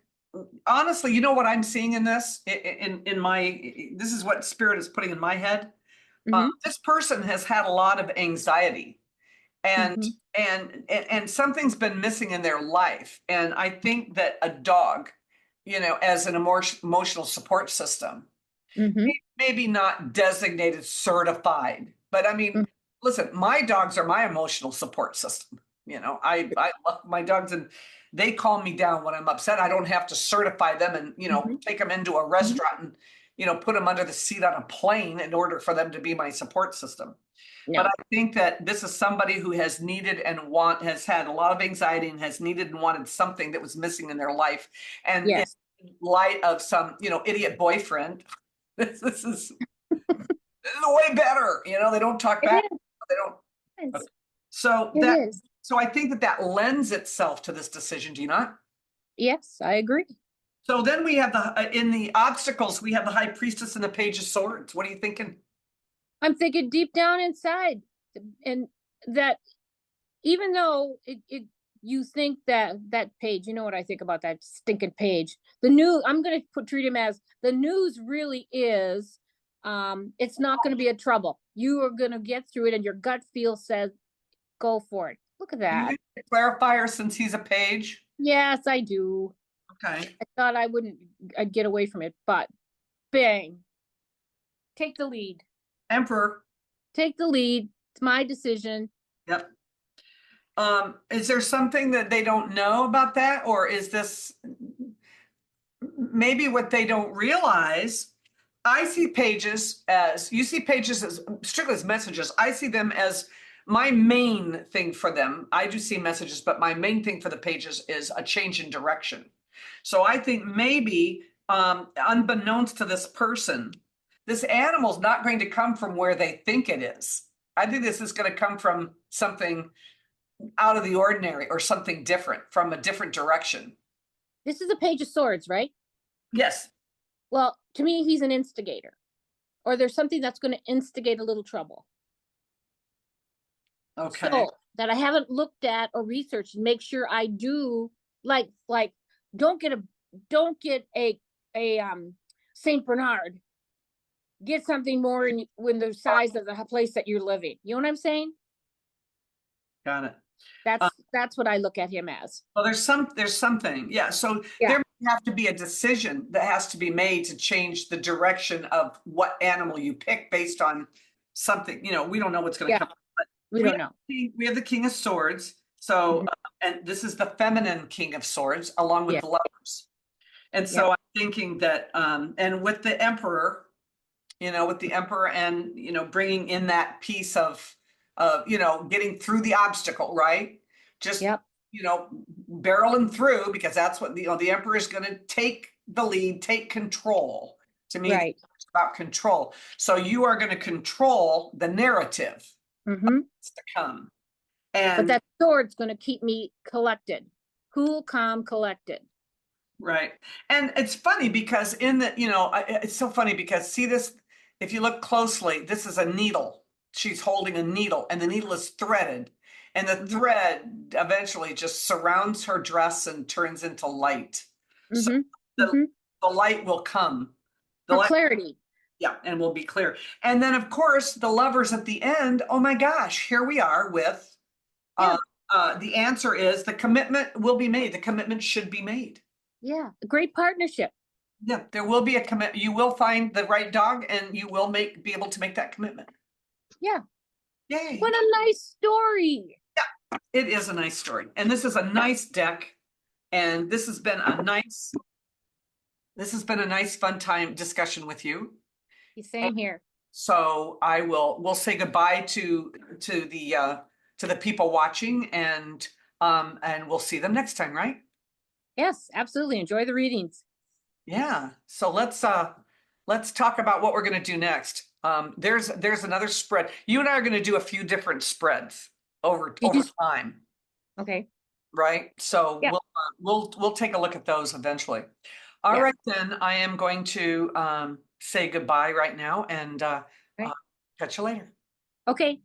honestly, you know what I'm seeing in this, in my, this is what Spirit is putting in my head. Mm-hmm. This person has had a lot of anxiety, and Mm-hmm. and something's been missing in their life. And I think that a dog, as an emotional support system, Mm-hmm. maybe not designated certified, but I mean, listen, my dogs are my emotional support system. I love my dogs, and they calm me down when I'm upset. I don't have to certify them and, Mm-hmm. take them into a restaurant and, put them under the seat on a plane in order for them to be my support system. But I No. think that this is somebody who has needed and has had a lot of anxiety and has needed and wanted something that was missing in their life. And in Yes. light of some, idiot boyfriend, this is way better. They don't talk It back. is. They don't. Okay. Yes. So It is. I think that lends itself to this decision. Do you not? Yes, I agree. So then we have in the obstacles, we have the High Priestess and the Page of Swords. What are you thinking? I'm thinking deep down inside, and that even though you think that page, you know what I think about that stinking page. I'm going to treat him as the news really is. It's not going to be a trouble. You are going to get through it, and your gut feel says, go for it. Look at Do you that. think the clarifier, since he's a page? Yes, I do. Okay. I thought I'd get away from it, but bang, take the lead. Emperor. Take the lead. It's my decision. Yep. Is there something that they don't know about that, or is this maybe what they don't realize? I see pages as you see pages as strictly as messages. I see them as my main thing for them. I do see messages, but my main thing for the pages is a change in direction. So I think maybe, unbeknownst to this person, this animal's not going to come from where they think it is. I think this is going to come from something out of the ordinary or something different from a different direction. This is a page of swords, right? Yes. Well, to me, he's an instigator, or there's something that's going to instigate a little trouble. Okay. So that I haven't looked at or researched, and make sure I do like don't get a Saint Bernard. Get something more when the size of the place that you're living. You know what I'm saying? Got it. That's what I look at him as. Well, there's something. Yeah. So Yeah. there may have to be a decision that has to be made to change the direction of what animal you pick based on something. We don't know what's going to Yeah. come. But We don't know. we have the King of Swords. So, Mhm. and this is the feminine King of Swords, along with Yeah. the Lovers. And Yeah. so I'm thinking that, and with the Emperor, you know, with the emperor and, you know, bringing in that piece of, you know, getting through the obstacle, right? Just, Yep, you know, barreling through because that's what, you know, the emperor is going to take the lead, take control. To me, right. it's about control. So you are going to control the narrative Mm-hmm. to come. But And that sword's gonna keep me collected. Cool, calm, collected. right. And it's funny because in the, you know, it's so funny because see this, if you look closely, this is a needle. She's holding a needle and the needle is threaded. And the Mm-hmm. thread eventually just surrounds her dress and turns into light. So Mm-hmm. the, Mm-hmm. the light will come. The For light, clarity. yeah, and will be clear. And then of course the lovers at the end, oh my gosh, here we are with Yeah, uh the answer is the commitment will be made. The commitment should be made. yeah. A great partnership. Yeah, there will be a commit. You will find the right dog and you will be able to make that commitment. Yeah. Yay. What a nice story. It is a nice story. And this is a nice deck. And this has been a nice fun time discussion with you. And Same here. so we'll say goodbye to the people watching and we'll see them next time, right? Yes, absolutely. Enjoy the readings. Yeah. So let's talk about what we're going to do next. There's another spread. You and I are going to do a few different spreads Did you? over time, Okay. right? So Yeah. we'll take a look at those eventually. All Yeah. right, then I am going to say goodbye right now and Right. catch you later. Okay.